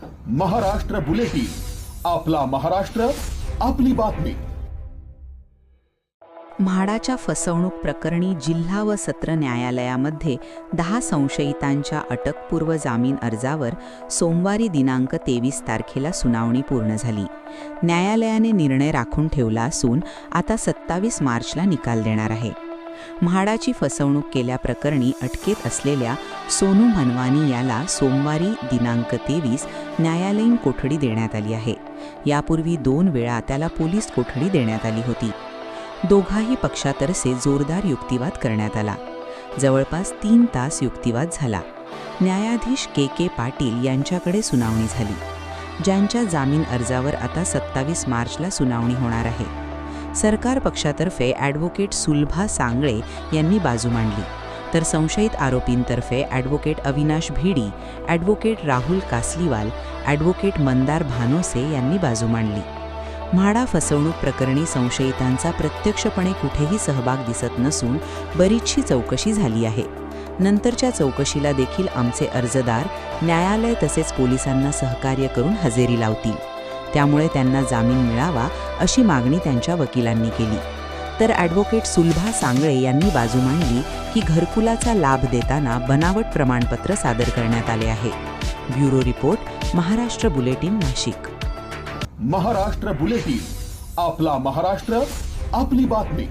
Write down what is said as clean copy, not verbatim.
Maharashtra bulletin, आपला महाराष्ट्र, आपली बातमी. म्हाडाच्या फसवणूक प्रकरणी जिल्हा व सत्र न्यायालयामध्ये 10 संशयितांच्या अटकपूर्व जामीन अर्जावर सोमवारी दिनांक 23 तारखेला सुनावणी पूर्ण झाली. न्यायालयाने निर्णय राखून ठेवला असून आता 27 मार्चला निकाल देणार आहे. म्हाडाची फसवणूक केल्याप्रकरणी अटकेत असलेल्या सोनू मनवानी याला सोमवारी दिनांक 23 न्यायालयीन कोठडी देण्यात आली आहे. यापूर्वी 2 वेळा त्याला पोलीस कोठडी देण्यात आली होती. दोघाही पक्षातर्फे जोरदार युक्तिवाद करण्यात आला. जवळपास 3 तास युक्तिवाद झाला. न्यायाधीश के पाटील यांच्याकडे सुनावणी झाली. ज्यांच्या जामीन अर्जावर आता 27 मार्चला सुनावणी होणार आहे. सरकार पक्षातर्फे ॲडव्होकेट सुलभा सांगळे यांनी बाजू मांडली, तर संशयित आरोपींतर्फे advocate Avinash Bhidi, advocate Rahul Kasliwal, advocate Mandar Bhanose यांनी बाजू मांडली. म्हाडा फसवणूक प्रकरणी संशयितांचा प्रत्यक्षपणे कुठेही सहभाग दिसत नसून बरीचशी चौकशी झाली आहे. नंतरच्या चौकशीला देखील आमचे अर्जदार न्यायालय तसेच पोलिसांना सहकार्य करून हजेरी लावतील. त्यामुळे त्यांना जामीन मिळावा अशी मागणी त्यांच्या वकिलांनी केली. तर ॲडव्होकेट सुलभा सांगळे यांनी बाजू मांडली की घरकुलाचा लाभ देताना बनावट प्रमाणपत्र सादर करण्यात आले आहे. Bureau report, Maharashtra bulletin, Nashik. Maharashtra bulletin, आपला महाराष्ट्र, आपली बातमी.